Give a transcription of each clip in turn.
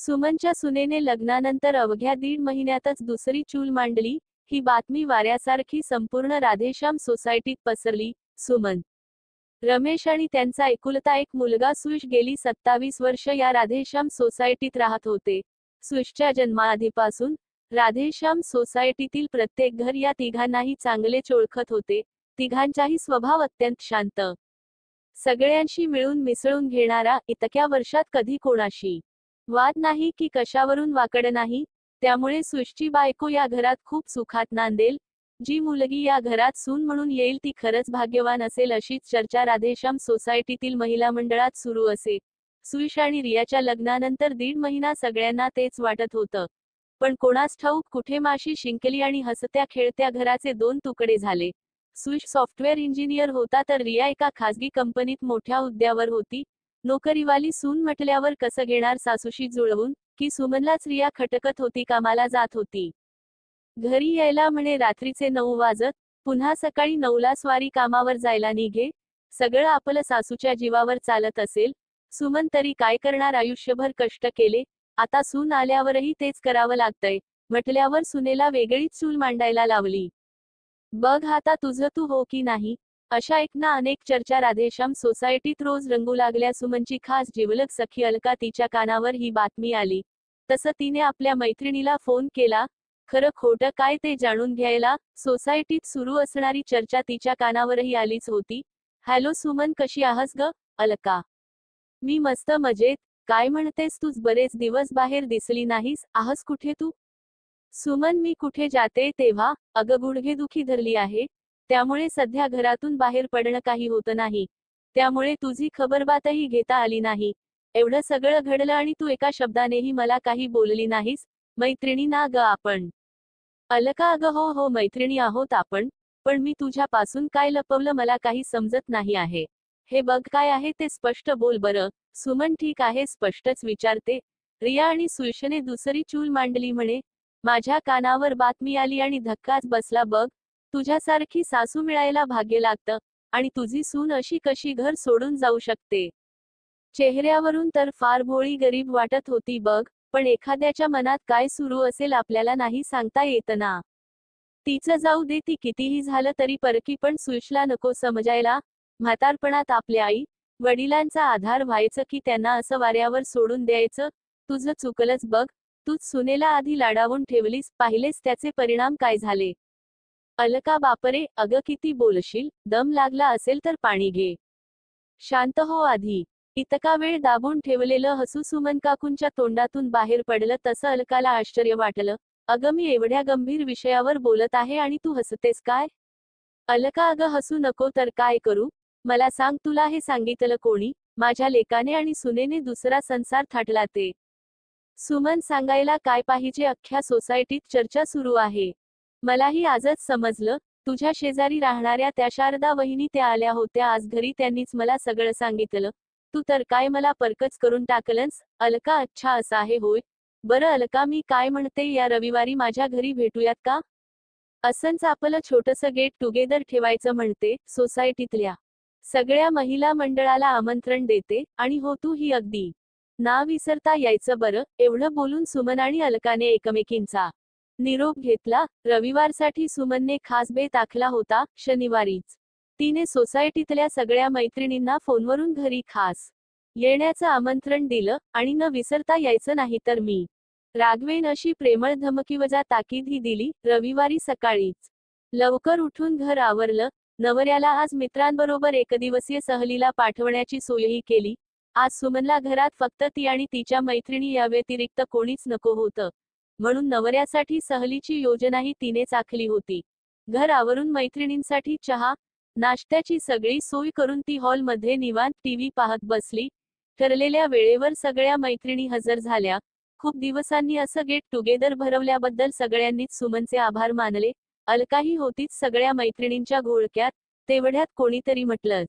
सुमनच्या सुनेने लग्नानंतर अवघ्या 1.5 महिन्यातच दुसरी चूल मांडली। ही बातमी वाऱ्यासारखी संपूर्ण राधेश्याम सोसायटीत पसरली। सुमन, रमेश आणि त्यांचा एकुलता एक मुलगा सुश गेली 27 वर्ष या राधेश्याम सोसायटीत राहत होते। सुशच्या जन्माआधीपासून राधेश्याम सोसायटीतील प्रत्येक घर या तिघांनाही चांगलेच ओळखत होते। तिघांचाही स्वभाव अत्यंत शांत, सगळ्यांशी मिळून मिसळून घेणारा, इतक्या वर्षात कधी कोणाशी वाद नाही की कशावरून वाकड नाही। त्यामुळे सुशची बायको या घरात खूप सुखात नांदेल। जी मुलगी या घरात सून म्हणून येईल ती खरंच भाग्यवान असेल अशीच चर्चा राधेश्याम सोसायटीतील महिला मंडळात सुरू असे। सुश आणि रियाच्या लग्नानंतर 1.5 महिना सगळ्यांना तेच वाटत होतं। पण कोणास ठाऊक कुठे माशी शिंकली आणि हसत्या खेळत्या घराचे 2 तुकडे झाले। सुश सॉफ्टवेअर इंजिनियर होता तर रिया एका खासगी कंपनीत मोठ्या हुद्द्यावर होती। नोकरीवाली सून म्हटल्यावर कसं घेणार सासूशी जुळवून, की सुमनलाच रिया खटकत होती, कामाला जात होती। घरी यायला म्हणे रात्रीचे 9 वाजत, पुन्हा सकाळी 9ला स्वारी कामावर जायला निघे। सगळं आपलं सासूच्या जीवावर चालत असेल। सुमन तरी काय करणार, आयुष्यभर कष्ट केले, आता सून आल्यावरही तेच करावं लागतंय म्हटल्यावर सुनेला वेगळीच चूल मांडायला लावली। बघ आता तुझं तू हो की नाही, अशा एक ना अनेक चर्चा राधेश्याम सोसायटीत रोज रंगू लागल्या। सुमनची खास जिवलग सखी अलका, तिच्या कानावर ही बातमी आली तसं तिने आपल्या मैत्रिणीला फोन केला, खरं खोटं काय ते जाणून घ्यायला। सोसायटीत सुरू असणारी चर्चा तिच्या कानावरही आलीच होती। हॅलो सुमन, कशी आहेस ग? अलका, मी मस्त मजेत, काय म्हणतेस, तूच बरेच दिवस बाहेर दिसली नाहीस, आहेस कुठे तू? सुमन, मी कुठे जाते तेव्हा, अगं गुडघेदुखी धरली आहे, त्यामुळे सध्या घरातून बाहेर पडणं काही होत नाही, त्यामुळे तुझी खबरबातही घेता आली नाही। एवढं सगळं घडलं आणि तू एका शब्दानेही मला काही बोलली नाहीस। मैत्रिणी ना ग आपण? अलका, अगं हो हो मैत्रिणी आहोत आपण, पण मी तुझ्यापासून काय लपवलं मला काही समजत नाही आहे। हे बघ काय आहे ते स्पष्ट बोल बरं। सुमन, ठीक आहे स्पष्टच विचारते, रिया आणि सुशने दुसरी चूल मांडली म्हणे। माझ्या कानावर बातमी आली आणि धक्काच बसला बघ। तुझ्यासारखी सासू मिळायला भाग्य लागतं, आणि तुझी सून अशी कशी घर सोडून जाऊ शकते? चेहऱ्यावरून तर फार भोळी गरीब वाटत होती बघ, पण एखाद्याच्या मनात काय सुरू असेल आपल्याला नाही सांगता येत ना। तिचं जाऊ दे, ती कितीही झालं तरी परकी, पण सुशला नको समजायला। म्हातारपणात आपल्या आई वडिलांचा आधार व्हायचं की त्यांना असं वाऱ्यावर सोडून द्यायचं? तुझं चुकलंच बघ, तूच सुनेला आधी लाडावून ठेवलीस, पाहिलेस त्याचे परिणाम काय झाले। अलका, बापरे, अगं किती बोलशील, दम लागला असेल तर पाणी घे, शांत हो आधी। इतका वेळ दाबून ठेवलेलं हसू सुमन काकूंच्या तोंडातून बाहेर पडलं तसं अलकाला आश्चर्य वाटलं। अगं मी एवढ्या गंभीर विषयावर बोलत आहे आणि तू हसतेस काय? अलका, अगं हसू नको तर काय करू, मला सांग, तुला हे सांगितलं कोणी? माझ्या लेकाने आणि सुनेने दुसरा संसार थाटला ते। सुमन, सांगायला काय पाहिजे, अख्ख्या सोसायटीत चर्चा सुरू आहे। मलाही आजच समजलं, तुझ्या शेजारी राहणाऱ्या त्या शारदा वहिनी त्या आल्या होत्या आज घरी, त्यांनीच मला सगळं सांगितलं। तू तर काय मला परकच करून टाकलंस। अलका, अच्छा असं आहे होय, बरं अलका मी काय म्हणते, या रविवारी माझ्या घरी भेटूयात का? असंच आपलं छोटंसं गेट टुगेदर ठेवायचं म्हणते, सोसायटीतल्या सगळ्या महिला मंडळाला आमंत्रण देते, आणि हो तू ही अगदी ना विसरता यायचं बरं। एवढं बोलून सुमन आणि अलकाने एकमेकींचा निरोप घेतला। रविवारसाठी सुमनने खास बेत आखला होता। शनिवारीच तिने सोसायटीतल्या सगळ्या मैत्रिणींना फोनवरून घरी खास येण्याचं आमंत्रण दिलं, आणि न विसरता यायचं नाही तर मी रागवेन अशी प्रेमळ धमकीवजा ताकीदही दिली। रविवारी सकाळीच लवकर उठून घर आवरलं। नवऱ्याला आज मित्रांबरोबर एकदिवसीय सहलीला पाठवण्याची सोयही केली। आज सुमनला घरात फक्त ती आणि तिच्या मैत्रिणी याव्यतिरिक्त कोणीच नको होतं, म्हणून नवऱ्यासाठी सहलीची योजनाही तिनेच आखली होती। घर आवरून मैत्रिणींसाठी चहा नाश्त्याची सगळी सोय करून ती हॉलमध्ये निवांत टीव्ही पाहत बसली। ठरलेल्या वेळेवर सगळ्या मैत्रिणी हजर झाल्या। खूप दिवसांनी असं गेट टुगेदर भरवल्याबद्दल सगळ्यांनीच सुमनचे आभार मानले। अलकाही होतीच सगळ्या मैत्रिणींच्या घोळक्यात। तेवढ्यात कोणीतरी म्हटलंच,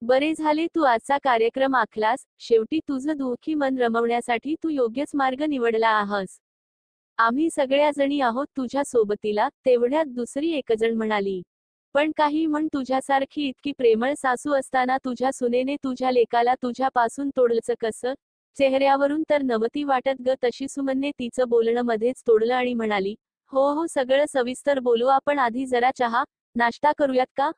बरे झाले तू आजचा कार्यक्रम आखलास, शेवटी तुझं दुःखी मन रमवण्यासाठी तू योग्यच मार्ग निवडला आहेस। आम्ही सगळ्या जणी आहोत तुझ्या सोबतीला। तेवढ्यात दुसरी एकजण म्हणाली, पण काही म्हण, तुझ्यासारखी इतकी प्रेमळ सासू असताना तुझ्या सुनेने तुझ्या लेकाला तुझ्यापासून तोडलंच कसं? चेहऱ्यावरून तर नवती वाटत ग तशी सुमनने तिचं बोलणं मध्येच तोडलं आणि म्हणाली, हो हो सगळं सविस्तर बोलू आपण आधी जरा चहा, नाश्ता करूयात का?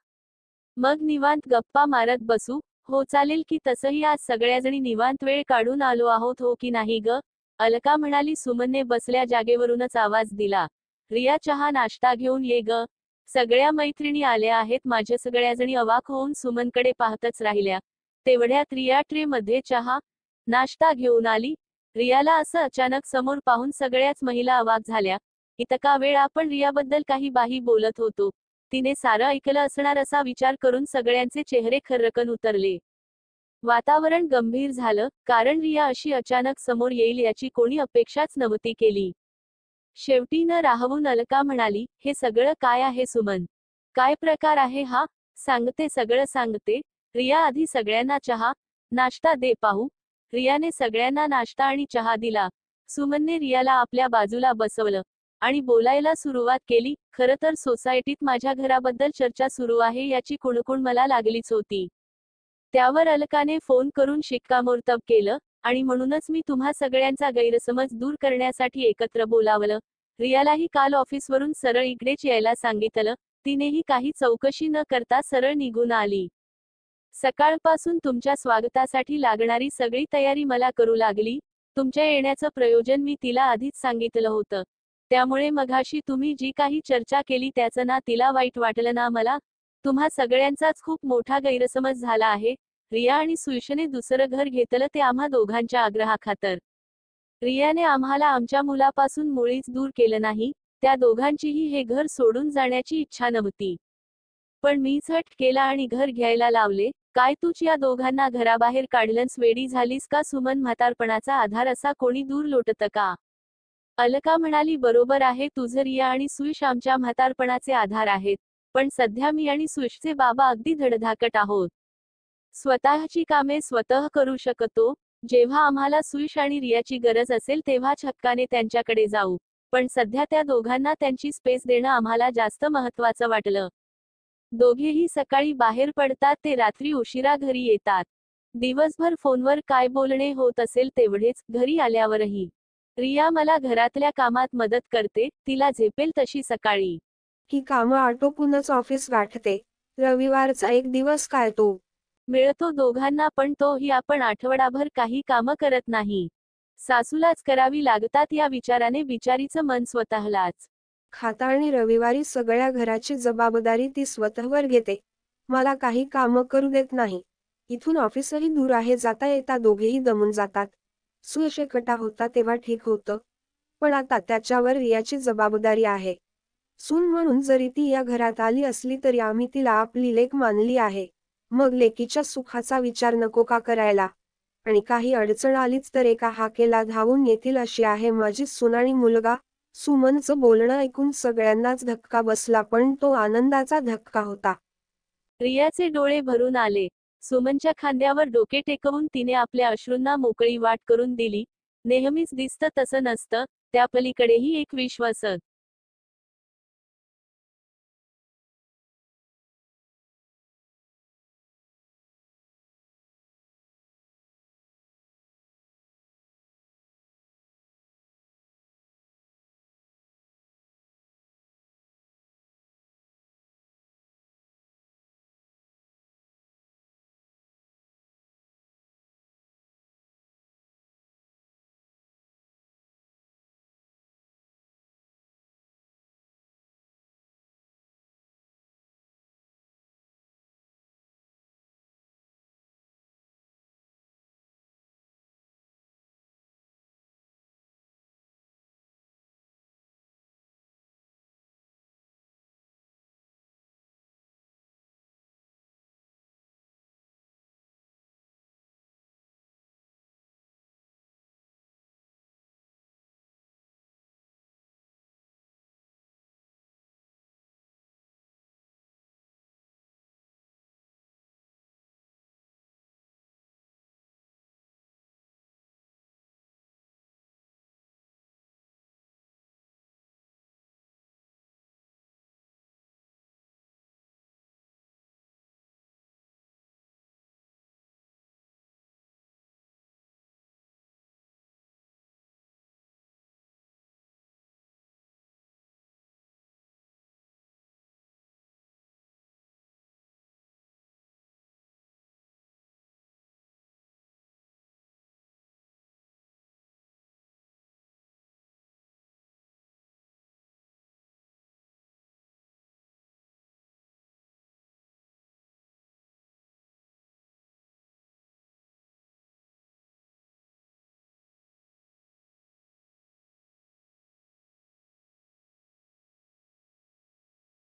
मग निवांत गप्पा मारत बसू. हो चालेल की तसंही आज सगळ्याजणी निवांत वेळ काढून आलो आहोत हो की नाही ग? अलका म्हणाली. सुमनने बसल्या जागेवरूनच आवाज दिला. रिया चहा नाश्ता घेऊन ये ग. सगळ्या मैत्रिणी आल्या आहेत माझ्या. सगळ्याजणी अवाक होऊन सुमनकडे पाहतच राहिल्या. तेवढ्यात रिया ट्रे मध्ये चहा, नाश्ता घेऊन आली. रियाला असं अचानक समोर पाहून सगळ्याच महिला अवाक झाल्या. इतका वेळ आपण रियाबद्दल काही बाही बोलत होतो. तिने सारं ऐकलं असणार असा विचार करून सगळ्यांचे चेहरे खर्रकन उतरले. वातावरण गंभीर झालं, कारण रिया अशी अचानक समोर येईल याची कोणी अपेक्षाच नव्हती केली. शेवटी न राहवून अलका म्हणाली, हे सगळं काय आहे सुमन? काय प्रकार आहे हा? सांगते सगळं सांगते. रिया आधी सगळ्यांना चहा, नाश्ता दे पाहू. रियाने सगळ्यांना नाश्ता आणि चहा दिला. सुमनने रियाला आपल्या बाजूला बसवलं आणि बोलायला सुरुवात केली. खरं तर सोसायटीत माझ्या घराबद्दल चर्चा सुरू आहे याची कुणकुण मला लागलीच होती. त्यावर अलकाने फोन करून शिक्कामोर्तब केलं आणि म्हणूनच मी तुम्हा सगळ्यांचा गैरसमज दूर करण्यासाठी एकत्र बोलावलं. रियालाही काल ऑफिसवरून सरळ इकडेच यायला सांगितलं. तिनेही काही चौकशी न करता सरळ निघून आली. सकाळपासून तुमच्या स्वागतासाठी लागणारी सगळी तयारी मला करू लागली. तुमच्या येण्याचं प्रयोजन मी तिला आधीच सांगितलं होतं. त्यामुळे मघाशी तुम्ही जी काही चर्चा केली त्याचं ना तिला वाईट वाटलं ना मला. तुम्हा सगळ्यांचाच खूप मोठा गैरसमज झाला आहे. रिया आणि सुयशने दुसरं घर घेतलं ते आम्हा दोघांच्या आग्रहाखातर. रियाने आम्हाला आमच्या मुलापासून मुळीच दूर केलं नाही. त्या दोघांचीही हे घर सोडून जाण्याची इच्छा नव्हती. पण मीच हट्ट केला आणि घर घ्यायला लावले. काय तूच या दोघांना घराबाहेर काढलंस? वेडी झालीस का सुमन? म्हातारपणाचा आधार असा कोणी दूर लोटतं का? अलका म्हणाली. बरोबर आहे तुझं रिया आणि सुयश आमच्या म्हातारपणाचे आधार आहेत. पण सध्या मी आणि सुयशचे बाबा अगदी धडधाकट आहोत. स्वतःची कामे स्वतः करू शकतो. जेव्हा आम्हाला सुयश आणि रियाची गरज असेल तेव्हाच हक्काने त्यांच्याकडे जाऊ. पण सध्या त्या दोघांना त्यांची स्पेस देणं आम्हाला जास्त महत्त्वाचं वाटलं. दोघेही सकाळी बाहेर पडतात ते रात्री उशिरा घरी येतात. दिवसभर फोनवर काय बोलणे होत असेल तेवढेच, घरी आल्यावरही. रिया मला घरातल्या कामात मदत करते, तिला झेपेल तशी सकाळी. ही कामं आटोपूनच ऑफिस गाठते. रविवारचा एक दिवस काय तो मिळतो दोघांना पण तोही आपण आठवडाभर काही कामं करत नाही. सासूलाच करावी लागतात या विचाराने बिचारीचं मन स्वतःलाच खाता आणि रविवारी सगळ्या घराची जबाबदारी ती स्वतःवर घेते. मला काही कामं करू देत नाही. इथून ऑफिसही दूर आहे. जाता येता दोघेही दमून जातात. सुयश एकटा होता तेव्हा ठीक होतं. पण आता त्याच्यावर रियाची जबाबदारी आहे. सून म्हणून जरी ती या घरात आली असली तरी आम्ही तिला आपली लेक मानली आहे. मग लेकीच्या सुखाचा विचार नको का करायला? आणि काही अडचण आलीच तर एका हाकेला धावून येतील अशी आहे माझी सून आणि मुलगा. सुमनचं बोलणं ऐकून सगळ्यांनाच धक्का बसला पण तो आनंदाचा धक्का होता. रियाचे डोळे भरून आले. सुमनच्या खांद्यावर डोके टेकवून तिने आपल्या अश्रूंना मोकळी वाट करून दिली. नेहमीच दिसतं तसं नसतं, त्या पलीकडेही एक विश्व असतं.